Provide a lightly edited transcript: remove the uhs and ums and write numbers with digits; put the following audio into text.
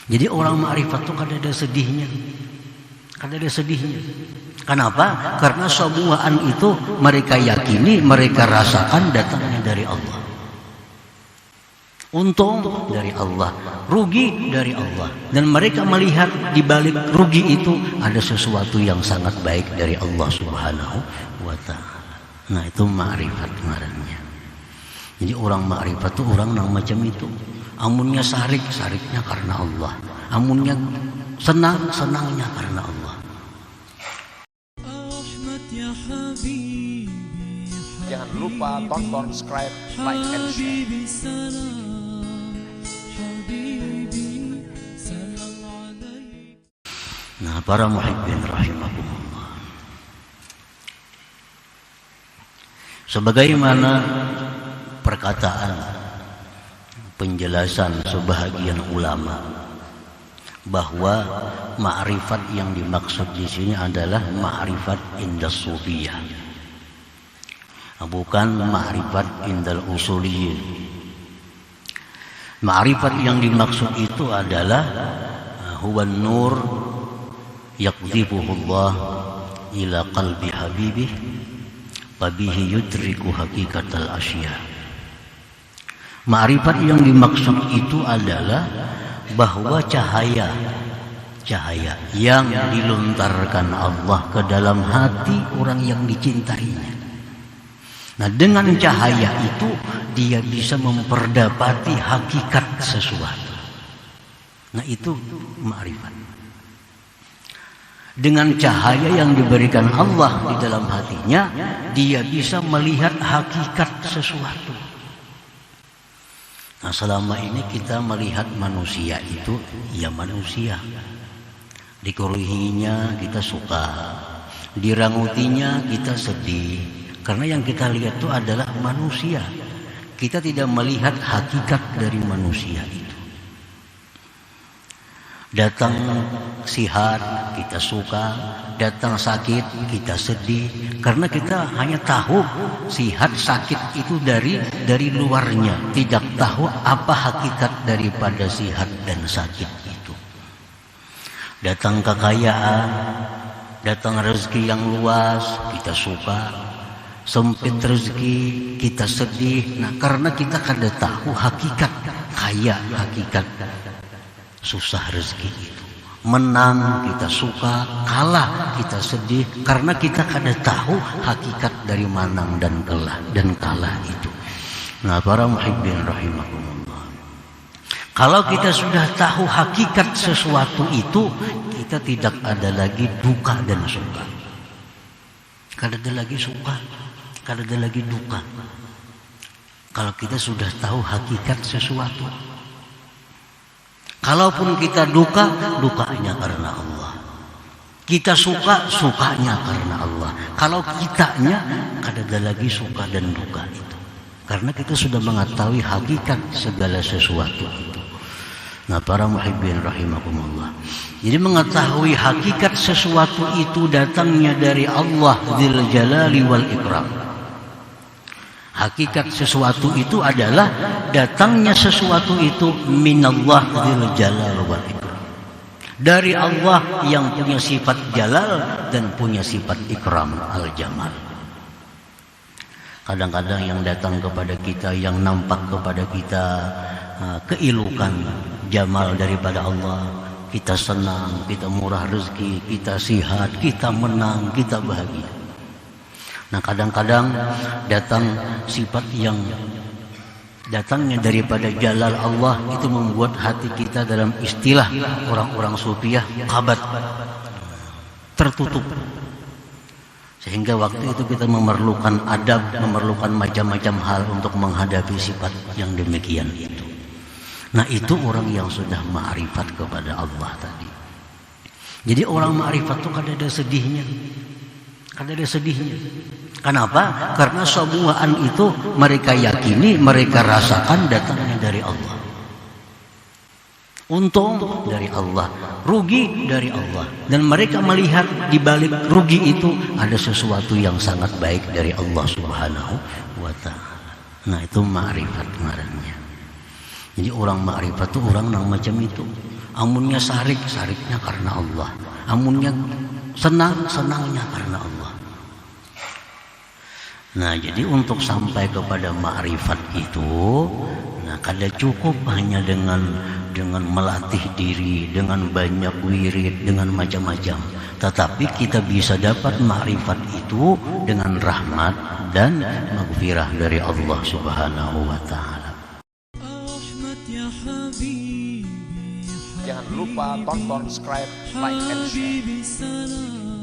Jadi orang ma'rifat itu kan ada sedihnya. Kan ada sedihnya. Kenapa? Karena semuaan itu mereka yakini, mereka rasakan datangnya dari Allah. Untung dari Allah, rugi dari Allah. Dan mereka melihat di balik rugi itu ada sesuatu yang sangat baik dari Allah Subhanahu wa ta'ala. Nah, itu ma'rifat ngarannya. Jadi orang ma'rifat itu orang yang macam itu. Amunnya sarik, sariknya karena Allah. Amunnya senang, senangnya karena Allah. Jangan lupa tonton, subscribe, like, and share. Nah, para muhibbin rahimakumullah, sebagaimana perkataan penjelasan sebahagian ulama bahwa ma'rifat yang dimaksud di sini adalah ma'rifat indas sufiyah, bukan ma'rifat indal usuliyin. Ma'rifat yang dimaksud itu adalah huwan nur yaqdhibuhullah ila qalbi habibih fabihi yudriku hakikatal asya. Ma'rifat yang dimaksud itu adalah bahwa cahaya yang dilontarkan Allah ke dalam hati orang yang dicintainya. Nah, dengan cahaya itu dia bisa memperdapati hakikat sesuatu. Nah, itu ma'rifat. Dengan cahaya yang diberikan Allah di dalam hatinya, dia bisa melihat hakikat sesuatu. Nah, selama ini kita melihat manusia itu ya manusia. Dikeruhinya kita suka, dirangutinya kita sedih. Karena yang kita lihat itu adalah manusia. Kita tidak melihat hakikat dari manusia itu. Datang sihat kita suka, datang sakit kita sedih, karena kita hanya tahu sihat sakit itu dari luarnya, tidak tahu apa hakikat daripada sihat dan sakit itu. Datang kekayaan, datang rezeki yang luas kita suka, sempit rezeki kita sedih. Nah, karena kita kada tahu hakikat kaya, hakikat susah rezeki itu. Menang kita suka, kalah kita sedih, karena kita kada tahu hakikat dari menang dan kalah itu. Nah, para muhibbin rahimakumullah, kalau kita sudah tahu hakikat sesuatu itu, kita tidak ada lagi duka dan suka. Kada ada lagi suka, kada ada lagi duka. Kalau kita sudah tahu hakikat sesuatu. Kalaupun kita duka, dukanya karena Allah. Kita suka, sukanya karena Allah. Kalau kitanya, kada ada lagi suka dan duka itu. Karena kita sudah mengetahui hakikat segala sesuatu itu. Nah, para muhibbin rahimakumullah, jadi mengetahui hakikat sesuatu itu datangnya dari Allah Dzul Jalali wal Ikram. Hakikat sesuatu itu adalah datangnya sesuatu itu minallah Dzul Jalal wal Ikram, dari Allah yang punya sifat jalal dan punya sifat ikram al-jamal. Kadang-kadang yang datang kepada kita, yang nampak kepada kita keilukan jamal daripada Allah, kita senang, kita murah rezeki, kita sihat, kita menang, kita bahagia. Nah, kadang-kadang datang sifat yang datangnya daripada jalal Allah itu membuat hati kita, dalam istilah orang-orang sufiah, qabat, tertutup. Sehingga waktu itu kita memerlukan adab, memerlukan macam-macam hal untuk menghadapi sifat yang demikian itu. Nah, itu orang yang sudah ma'rifat kepada Allah tadi. Jadi orang ma'rifat itu kan ada sedihnya. Kan ada sedihnya. Kenapa? Karena semuaan itu mereka yakini, mereka rasakan datangnya dari Allah. Untung dari Allah, rugi dari Allah. Dan mereka melihat di balik rugi itu ada sesuatu yang sangat baik dari Allah Subhanahu wa ta'ala. Nah, itu ma'rifat ngarannya. Jadi orang ma'rifat itu orang yang macam itu. Amunnya sarik, sariknya karena Allah. Amunnya senang, senangnya karena Allah. Nah, jadi untuk sampai kepada ma'rifat itu, nah kada cukup hanya dengan melatih diri, dengan banyak wirid, dengan macam-macam. Tetapi kita bisa dapat ma'rifat itu dengan rahmat dan maghfirah dari Allah Subhanahu wa taala. Jangan lupa tonton, subscribe, like, and share.